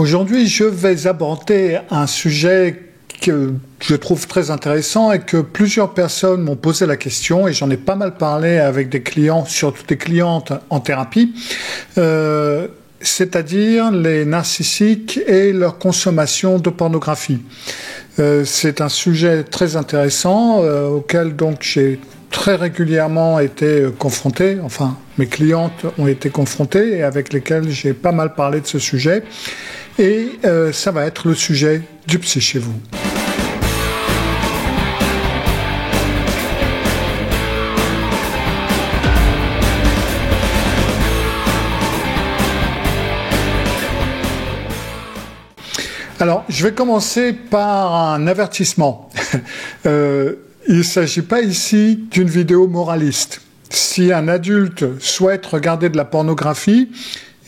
Aujourd'hui, je vais aborder un sujet que je trouve très intéressant et que plusieurs personnes m'ont posé la question, et j'en ai pas mal parlé avec des clients, surtout des clientes en thérapie, c'est-à-dire les narcissiques et leur consommation de pornographie. C'est un sujet très intéressant auquel donc j'ai très régulièrement été confronté, enfin mes clientes ont été confrontées et avec lesquelles j'ai pas mal parlé de ce sujet. Et ça va être le sujet du Psy chez vous. Alors, je vais commencer par un avertissement. Il ne s'agit pas ici d'une vidéo moraliste. Si un adulte souhaite regarder de la pornographie,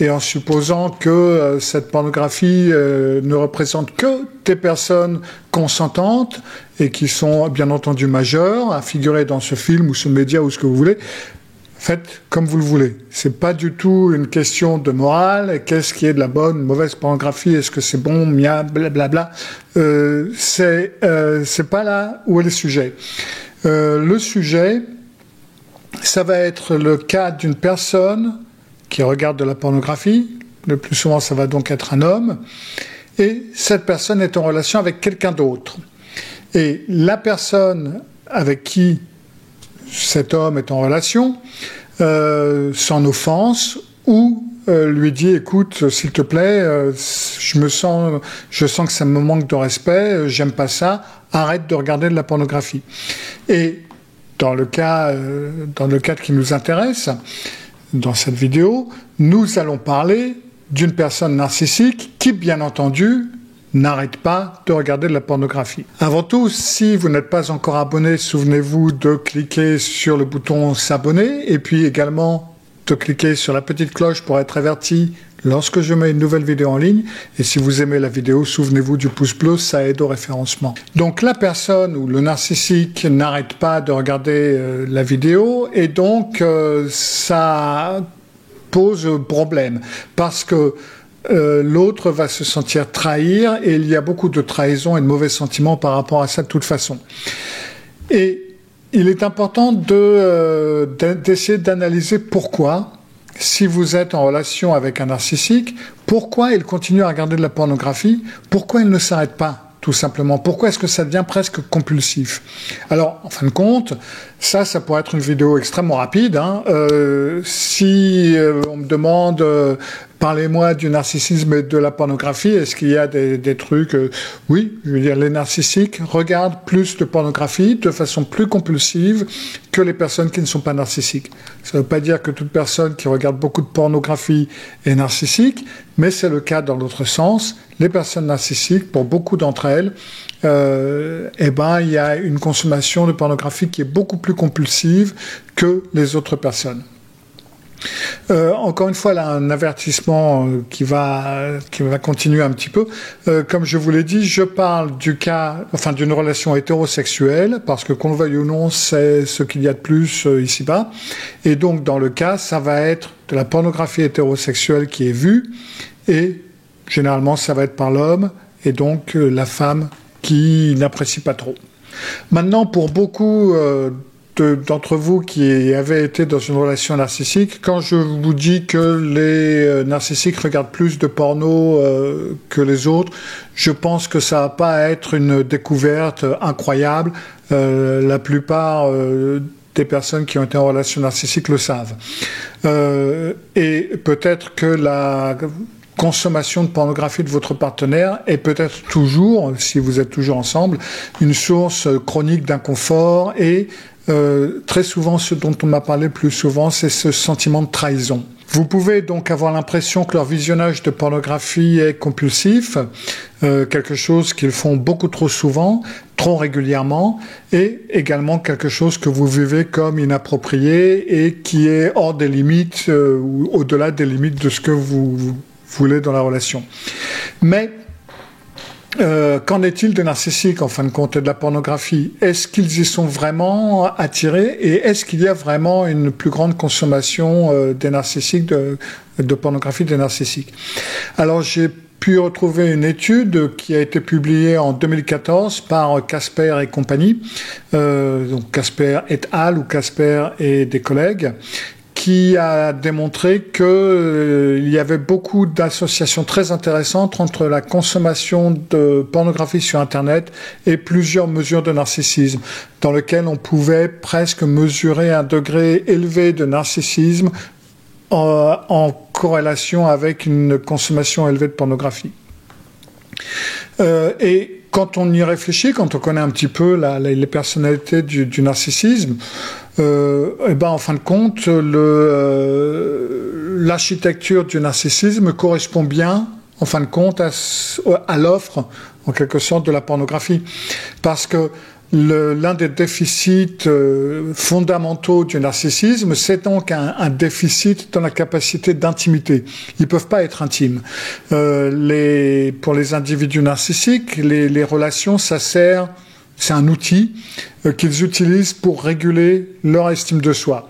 et en supposant que cette pornographie ne représente que des personnes consentantes et qui sont bien entendu majeures à figurer dans ce film ou ce média ou ce que vous voulez, faites comme vous le voulez. C'est pas du tout une question de morale. Qu'est-ce qui est de la bonne, mauvaise pornographie? Est-ce que c'est bon, mia, blablabla. C'est pas là où est le sujet. Le sujet, ça va être le cas d'une personne qui regarde de la pornographie. Le plus souvent, ça va donc être un homme. Et cette personne est en relation avec quelqu'un d'autre. Et la personne avec qui cet homme est en relation s'en offense ou lui dit « Écoute, s'il te plaît, je sens que ça me manque de respect, j'aime pas ça, arrête de regarder de la pornographie. » Et dans le cadre qui nous intéresse, dans cette vidéo, nous allons parler d'une personne narcissique qui, bien entendu, n'arrête pas de regarder de la pornographie. Avant tout, si vous n'êtes pas encore abonné, souvenez-vous de cliquer sur le bouton s'abonner et puis également de cliquer sur la petite cloche pour être averti lorsque je mets une nouvelle vidéo en ligne. Et si vous aimez la vidéo, souvenez-vous du pouce bleu, ça aide au référencement. Donc la personne ou le narcissique n'arrête pas de regarder la vidéo et donc ça pose problème parce que l'autre va se sentir trahir et il y a beaucoup de trahison et de mauvais sentiments par rapport à ça de toute façon. Et il est important d'essayer d'analyser pourquoi, si vous êtes en relation avec un narcissique, pourquoi il continue à regarder de la pornographie, pourquoi il ne s'arrête pas, tout simplement. Pourquoi est-ce que ça devient presque compulsif? Alors, en fin de compte, ça pourrait être une vidéo extrêmement rapide. Si on me demande... Parlez-moi du narcissisme et de la pornographie. Est-ce qu'il y a des trucs Oui, je veux dire, les narcissiques regardent plus de pornographie de façon plus compulsive que les personnes qui ne sont pas narcissiques. Ça ne veut pas dire que toute personne qui regarde beaucoup de pornographie est narcissique, mais c'est le cas dans l'autre sens. Les personnes narcissiques, pour beaucoup d'entre elles, il y a une consommation de pornographie qui est beaucoup plus compulsive que les autres personnes. Encore une fois, là, un avertissement qui va continuer un petit peu. Comme je vous l'ai dit, je parle du cas, d'une relation hétérosexuelle, parce que qu'on le veuille ou non, c'est ce qu'il y a de plus ici-bas. Et donc, dans le cas, ça va être de la pornographie hétérosexuelle qui est vue, et généralement, ça va être par l'homme, et donc la femme qui n'apprécie pas trop. Maintenant, pour beaucoup d'entre vous qui avaient été dans une relation narcissique, quand je vous dis que les narcissiques regardent plus de porno que les autres, je pense que ça va pas être une découverte incroyable. La plupart des personnes qui ont été en relation narcissique le savent. Et peut-être que la consommation de pornographie de votre partenaire est peut-être toujours, si vous êtes toujours ensemble, une source chronique d'inconfort et très souvent, ce dont on m'a parlé plus souvent, c'est ce sentiment de trahison. Vous pouvez donc avoir l'impression que leur visionnage de pornographie est compulsif, quelque chose qu'ils font beaucoup trop souvent, trop régulièrement, et également quelque chose que vous vivez comme inapproprié et qui est hors des limites ou au-delà des limites de ce que vous voulez dans la relation. Mais qu'en est-il des narcissiques, en fin de compte, et de la pornographie? Est-ce qu'ils y sont vraiment attirés et est-ce qu'il y a vraiment une plus grande consommation des narcissiques, de pornographie des narcissiques? Alors, j'ai pu retrouver une étude qui a été publiée en 2014 par Casper et compagnie, donc Casper et al. Ou Casper et des collègues, qui a démontré qu'il y avait beaucoup d'associations très intéressantes entre la consommation de pornographie sur Internet et plusieurs mesures de narcissisme, dans lesquelles on pouvait presque mesurer un degré élevé de narcissisme en corrélation avec une consommation élevée de pornographie. Et quand on y réfléchit, quand on connaît un petit peu les personnalités du narcissisme, et ben en fin de compte, l'architecture du narcissisme correspond bien, en fin de compte, à l'offre, en quelque sorte, de la pornographie. Parce que l'un des déficits fondamentaux du narcissisme, c'est donc un déficit dans la capacité d'intimité. Ils peuvent pas être intimes. Pour les individus narcissiques, les relations, c'est un outil qu'ils utilisent pour réguler leur estime de soi.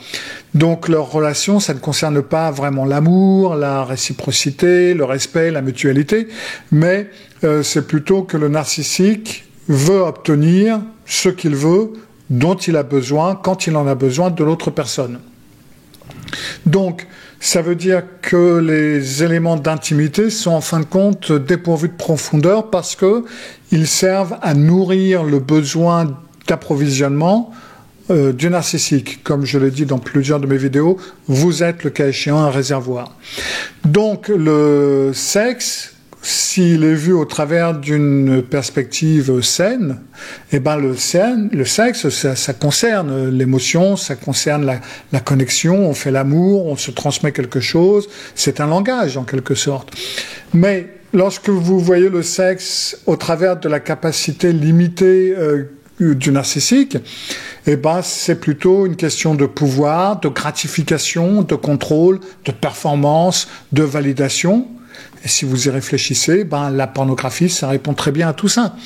Donc leurs relations, ça ne concerne pas vraiment l'amour, la réciprocité, le respect, la mutualité, mais c'est plutôt que le narcissique veut obtenir ce qu'il veut, dont il a besoin, quand il en a besoin de l'autre personne. Donc, ça veut dire que les éléments d'intimité sont en fin de compte dépourvus de profondeur parce que ils servent à nourrir le besoin d'approvisionnement du narcissique. Comme je l'ai dit dans plusieurs de mes vidéos, vous êtes le cas échéant un réservoir. Donc, le sexe, s'il est vu au travers d'une perspective saine, eh ben le sexe, ça concerne l'émotion, ça concerne la connexion, on fait l'amour, on se transmet quelque chose, c'est un langage en quelque sorte. Mais lorsque vous voyez le sexe au travers de la capacité limitée du narcissique, eh ben c'est plutôt une question de pouvoir, de gratification, de contrôle, de performance, de validation. Et si vous y réfléchissez, ben la pornographie, ça répond très bien à tout ça.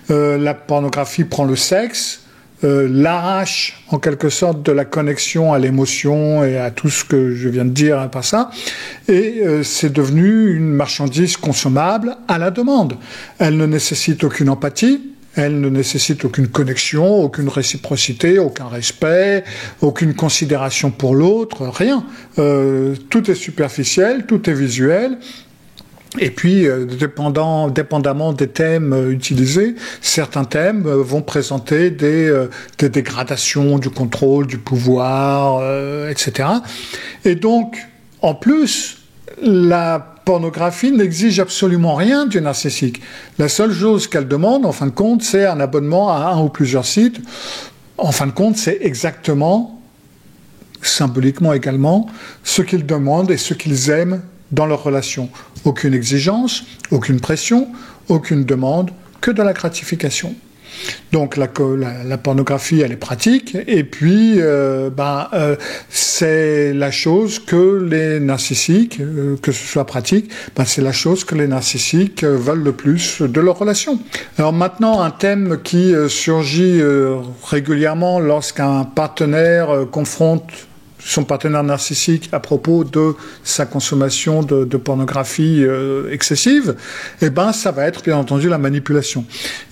La pornographie prend le sexe, l'arrache en quelque sorte de la connexion à l'émotion et à tout ce que je viens de dire par ça, et c'est devenu une marchandise consommable à la demande. Elle ne nécessite aucune empathie, elle ne nécessite aucune connexion, aucune réciprocité, aucun respect, aucune considération pour l'autre, rien. Tout est superficiel, tout est visuel. Et puis, dépendamment des thèmes utilisés, certains thèmes vont présenter des dégradations du contrôle, du pouvoir, etc. Et donc, en plus, la pornographie n'exige absolument rien du narcissique. La seule chose qu'elle demande, en fin de compte, c'est un abonnement à un ou plusieurs sites. En fin de compte, c'est exactement, symboliquement également, ce qu'ils demandent et ce qu'ils aiment dans leur relation. Aucune exigence, aucune pression, aucune demande, que de la gratification. Donc la pornographie, elle est pratique, et puis c'est la chose que les narcissiques, que ce soit pratique, c'est la chose que les narcissiques veulent le plus de leur relation. Alors maintenant, un thème qui surgit régulièrement lorsqu'un partenaire confronte son partenaire narcissique à propos de sa consommation de pornographie excessive, eh ben ça va être bien entendu la manipulation.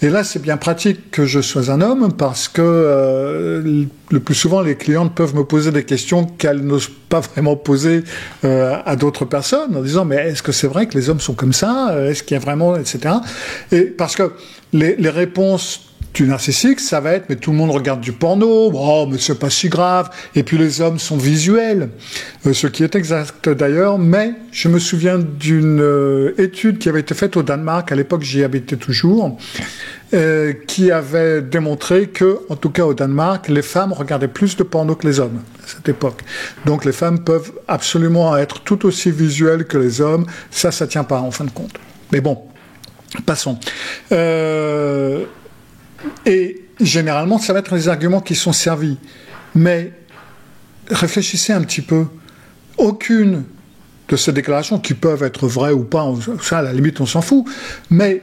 Et là, c'est bien pratique que je sois un homme parce que le plus souvent, les clientes peuvent me poser des questions qu'elles n'osent pas vraiment poser à d'autres personnes en disant « mais est-ce que c'est vrai que les hommes sont comme ça ? Est-ce qu'il y a vraiment... » etc. Et parce que les réponses du narcissique, ça va être, mais tout le monde regarde du porno, oh, mais c'est pas si grave, et puis les hommes sont visuels, ce qui est exact d'ailleurs, mais je me souviens d'une étude qui avait été faite au Danemark, à l'époque j'y habitais toujours, qui avait démontré que, en tout cas au Danemark, les femmes regardaient plus de porno que les hommes à cette époque. Donc les femmes peuvent absolument être tout aussi visuelles que les hommes, ça tient pas en fin de compte. Mais bon, passons. Et généralement, ça va être les arguments qui sont servis. Mais réfléchissez un petit peu. Aucune de ces déclarations, qui peuvent être vraies ou pas, ça à la limite on s'en fout, mais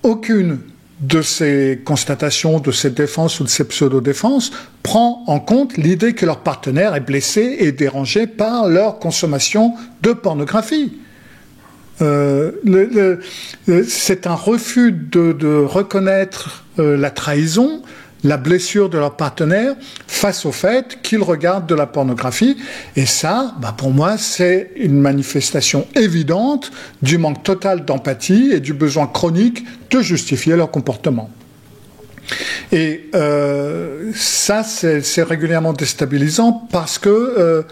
aucune de ces constatations, de ces défenses ou de ces pseudo-défenses prend en compte l'idée que leur partenaire est blessé et dérangé par leur consommation de pornographie. C'est un refus de reconnaître la trahison, la blessure de leur partenaire face au fait qu'ils regardent de la pornographie. Et ça, pour moi, c'est une manifestation évidente du manque total d'empathie et du besoin chronique de justifier leur comportement. Et ça, c'est régulièrement déstabilisant parce que,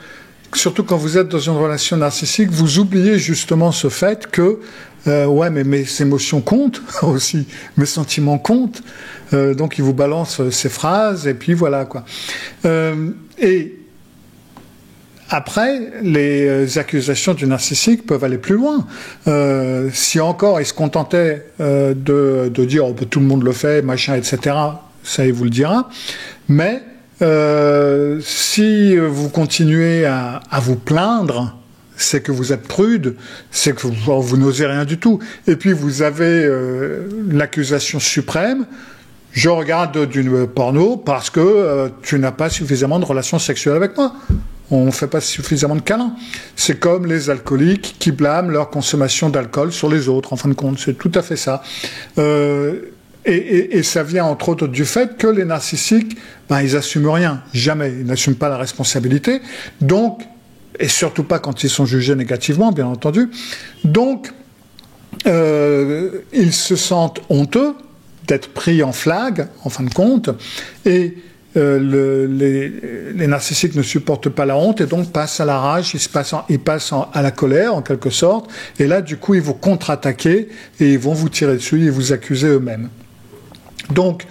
surtout quand vous êtes dans une relation narcissique, vous oubliez justement ce fait que ouais, mais mes émotions comptent aussi, mes sentiments comptent. Donc il vous balance ces phrases et puis voilà quoi. Et après, les accusations du narcissique peuvent aller plus loin. Si encore il se contentait de dire oh, tout le monde le fait, machin, etc., ça il vous le dira. Mais si vous continuez à vous plaindre, c'est que vous êtes prude, c'est que vous n'osez rien du tout. Et puis vous avez l'accusation suprême, je regarde du porno parce que tu n'as pas suffisamment de relations sexuelles avec moi. On ne fait pas suffisamment de câlins. C'est comme les alcooliques qui blâment leur consommation d'alcool sur les autres, en fin de compte. C'est tout à fait ça. Et ça vient entre autres du fait que les narcissiques, ils n'assument rien, jamais. Ils n'assument pas la responsabilité. Donc, et surtout pas quand ils sont jugés négativement, bien entendu. Donc, ils se sentent honteux d'être pris en flag, en fin de compte, et les narcissiques ne supportent pas la honte et donc passent à la rage, ils passent à la colère en quelque sorte, et là du coup ils vont contre-attaquer et ils vont vous tirer dessus et vous accuser eux-mêmes. Donc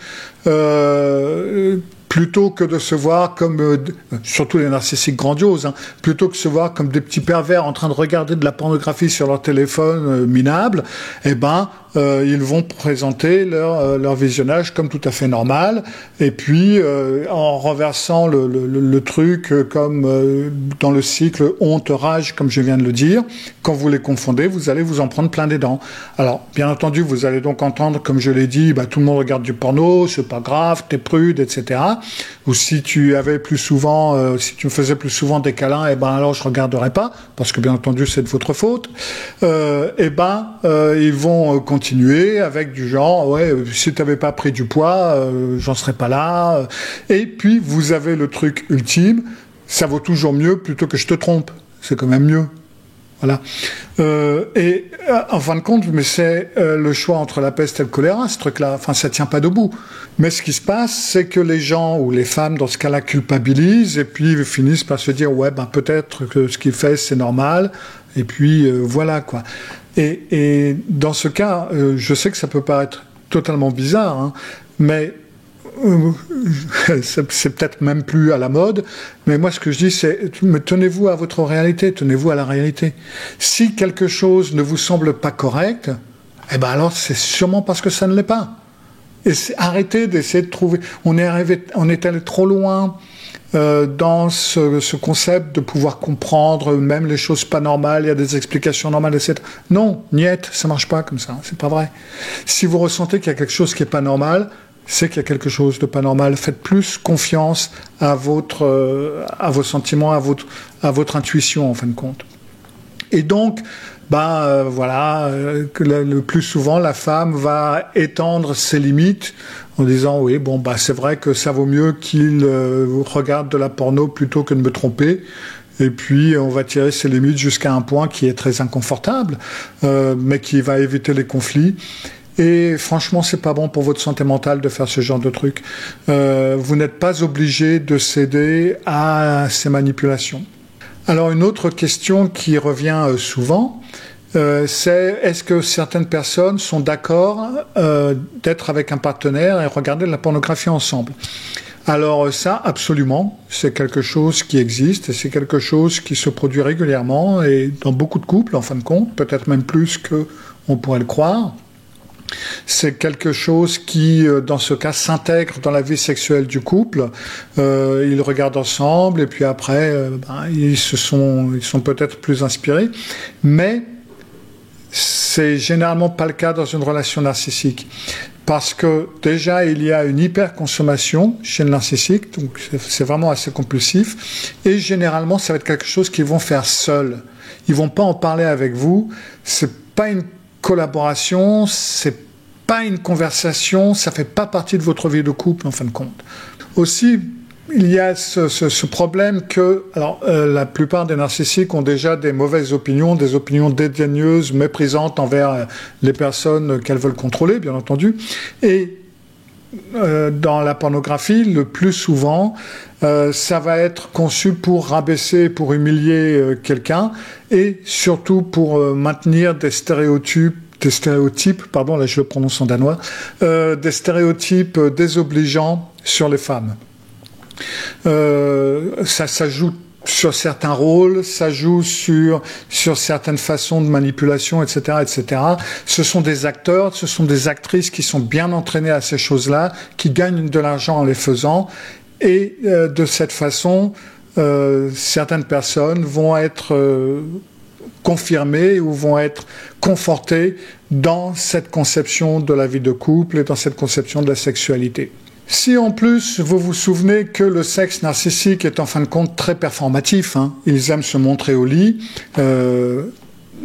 plutôt que de se voir comme, surtout les narcissiques grandioses, plutôt que de se voir comme des petits pervers en train de regarder de la pornographie sur leur téléphone minable, ils vont présenter leur visionnage comme tout à fait normal, et puis en renversant le truc comme dans le cycle honte-rage, comme je viens de le dire, quand vous les confondez, vous allez vous en prendre plein les dents. Alors, bien entendu, vous allez donc entendre, comme je l'ai dit, tout le monde regarde du porno, c'est pas grave, t'es prude, etc. Ou si tu avais plus souvent, si tu me faisais plus souvent des câlins, alors je regarderais pas, parce que bien entendu, c'est de votre faute. Ils vont continuer avec du genre, ouais, si t'avais pas pris du poids, j'en serais pas là. Et puis, vous avez le truc ultime, ça vaut toujours mieux plutôt que je te trompe. C'est quand même mieux. Voilà. Et en fin de compte, mais c'est le choix entre la peste et le choléra, ce truc-là. Enfin, ça tient pas debout. Mais ce qui se passe, c'est que les gens, ou les femmes, dans ce cas-là, culpabilisent, et puis ils finissent par se dire, ouais, peut-être que ce qu'il fait, c'est normal, et puis voilà, quoi. Et dans ce cas, je sais que ça peut paraître totalement bizarre, mais c'est peut-être même plus à la mode, mais moi ce que je dis c'est tenez-vous à votre réalité, tenez-vous à la réalité. Si quelque chose ne vous semble pas correct, alors c'est sûrement parce que ça ne l'est pas. Et arrêtez d'essayer de trouver. On est allé trop loin dans ce concept de pouvoir comprendre même les choses pas normales, il y a des explications normales, etc. Non, niet, ça marche pas comme ça, c'est pas vrai. Si vous ressentez qu'il y a quelque chose qui est pas normal, c'est qu'il y a quelque chose de pas normal. Faites plus confiance à vos sentiments, à votre intuition, en fin de compte. Et donc, que le plus souvent, la femme va étendre ses limites en disant, oui, c'est vrai que ça vaut mieux qu'il regarde de la porno plutôt que de me tromper. Et puis, on va tirer ses limites jusqu'à un point qui est très inconfortable, mais qui va éviter les conflits. Et franchement, c'est pas bon pour votre santé mentale de faire ce genre de truc. Vous n'êtes pas obligé de céder à ces manipulations. Alors, une autre question qui revient souvent, c'est est-ce que certaines personnes sont d'accord d'être avec un partenaire et regarder de la pornographie ensemble? Alors ça, absolument, c'est quelque chose qui existe et c'est quelque chose qui se produit régulièrement et dans beaucoup de couples, en fin de compte, peut-être même plus qu'on pourrait le croire. C'est quelque chose qui, dans ce cas, s'intègre dans la vie sexuelle du couple. Ils regardent ensemble et puis après, ils sont peut-être plus inspirés. Mais c'est généralement pas le cas dans une relation narcissique. Parce que déjà, il y a une hyperconsommation chez le narcissique, donc c'est vraiment assez compulsif. Et généralement, ça va être quelque chose qu'ils vont faire seuls. Ils vont pas en parler avec vous. C'est pas une collaboration, c'est pas une conversation, ça fait pas partie de votre vie de couple en fin de compte. Aussi, il y a ce problème que la plupart des narcissiques ont déjà des mauvaises opinions, des opinions dédaigneuses, méprisantes envers les personnes qu'elles veulent contrôler, bien entendu. Et dans la pornographie, le plus souvent, ça va être conçu pour rabaisser, pour humilier quelqu'un et surtout pour maintenir des stéréotypes, pardon, là je le prononce en danois, des stéréotypes désobligeants sur les femmes. Ça joue sur certains rôles, ça joue sur certaines façons de manipulation, etc., etc. Ce sont des acteurs, ce sont des actrices qui sont bien entraînés à ces choses-là, qui gagnent de l'argent en les faisant, et de cette façon, certaines personnes vont être confirmées ou vont être confortées dans cette conception de la vie de couple et dans cette conception de la sexualité. Si en plus vous vous souvenez que le sexe narcissique est en fin de compte très performatif, ils aiment se montrer au lit,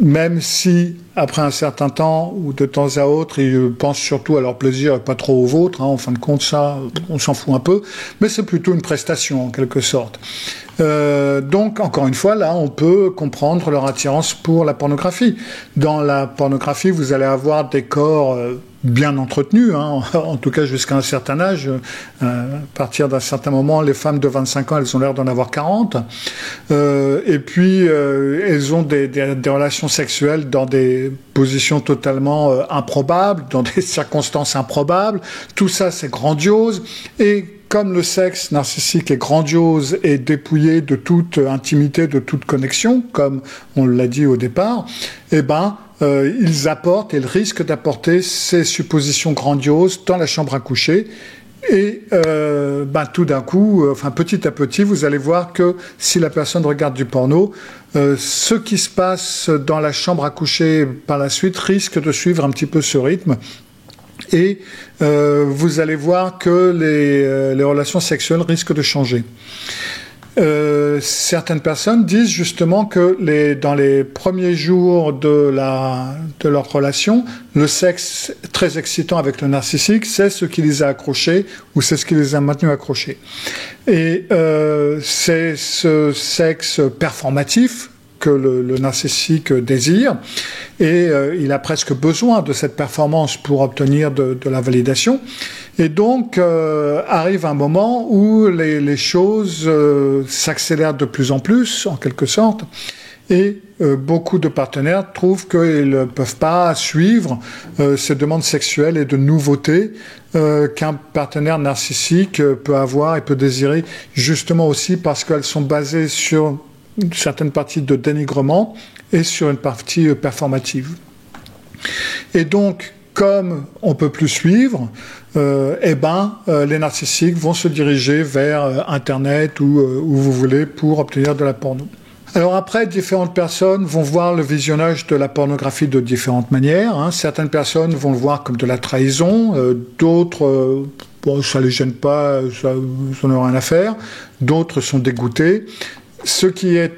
même si après un certain temps ou de temps à autre ils pensent surtout à leur plaisir et pas trop au vôtre, en fin de compte ça on s'en fout un peu, mais c'est plutôt une prestation en quelque sorte. Donc encore une fois là on peut comprendre leur attirance pour la pornographie. Dans la pornographie vous allez avoir des corps bien entretenus, en tout cas jusqu'à un certain âge. À partir d'un certain moment, les femmes de 25 ans, elles ont l'air d'en avoir 40. Et puis, elles ont des relations sexuelles dans des positions totalement improbables, dans des circonstances improbables. Tout ça, c'est grandiose. Et comme le sexe narcissique est grandiose et dépouillé de toute intimité, de toute connexion, comme on l'a dit au départ, ils apportent, ils risquent d'apporter ces suppositions grandioses dans la chambre à coucher. Et tout d'un coup, petit à petit, vous allez voir que si la personne regarde du porno, ce qui se passe dans la chambre à coucher par la suite risque de suivre un petit peu ce rythme. Et vous allez voir que les relations sexuelles risquent de changer. Certaines personnes disent justement que dans les premiers jours de leur relation, le sexe très excitant avec le narcissique, c'est ce qui les a accrochés ou c'est ce qui les a maintenus accrochés. Et c'est ce sexe performatif que le narcissique désire et il a presque besoin de cette performance pour obtenir de la validation. Et donc, arrive un moment où les choses s'accélèrent de plus en plus, en quelque sorte, et beaucoup de partenaires trouvent qu'ils ne peuvent pas suivre ces demandes sexuelles et de nouveautés qu'un partenaire narcissique peut avoir et peut désirer, justement aussi parce qu'elles sont basées sur une certaine partie de dénigrement et sur une partie performative. Et donc, comme on ne peut plus suivre, les narcissiques vont se diriger vers Internet ou où vous voulez pour obtenir de la porno. Alors après, différentes personnes vont voir le visionnage de la pornographie de différentes manières. Certaines personnes vont le voir comme de la trahison, d'autres, ça ne les gêne pas, ça n'en a rien à faire, d'autres sont dégoûtés. Ce qui est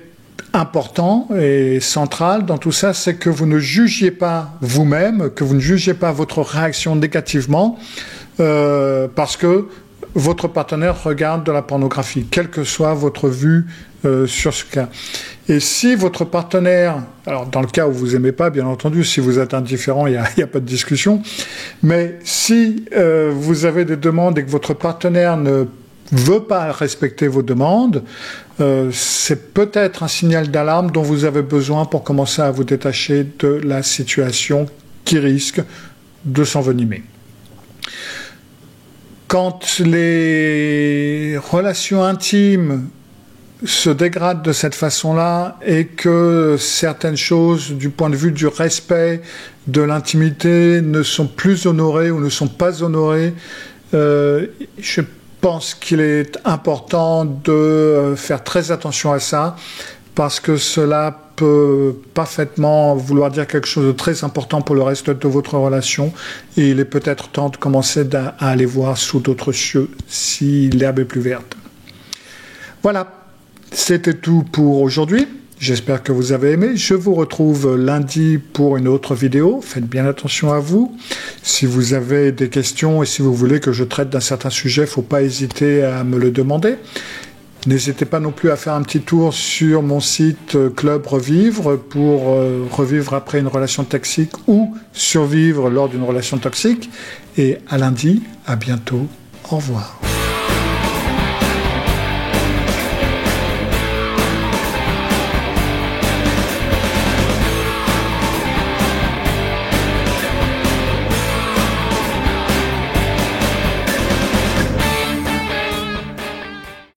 important et central dans tout ça, c'est que vous ne jugiez pas vous-même, que vous ne jugiez pas votre réaction négativement parce que votre partenaire regarde de la pornographie, quelle que soit votre vue sur ce cas. Et si votre partenaire, alors dans le cas où vous n'aimez pas, bien entendu, si vous êtes indifférent, il n'y a pas de discussion, mais si vous avez des demandes et que votre partenaire ne veut pas respecter vos demandes, c'est peut-être un signal d'alarme dont vous avez besoin pour commencer à vous détacher de la situation qui risque de s'envenimer. Quand les relations intimes se dégradent de cette façon-là et que certaines choses, du point de vue du respect, de l'intimité, ne sont plus honorées ou ne sont pas honorées, je pense qu'il est important de faire très attention à ça parce que cela peut parfaitement vouloir dire quelque chose de très important pour le reste de votre relation et il est peut-être temps de commencer à aller voir sous d'autres cieux si l'herbe est plus verte. Voilà, c'était tout pour aujourd'hui. J'espère que vous avez aimé. Je vous retrouve lundi pour une autre vidéo. Faites bien attention à vous. Si vous avez des questions et si vous voulez que je traite d'un certain sujet, il ne faut pas hésiter à me le demander. N'hésitez pas non plus à faire un petit tour sur mon site Club Revivre pour revivre après une relation toxique ou survivre lors d'une relation toxique. Et à lundi, à bientôt. Au revoir.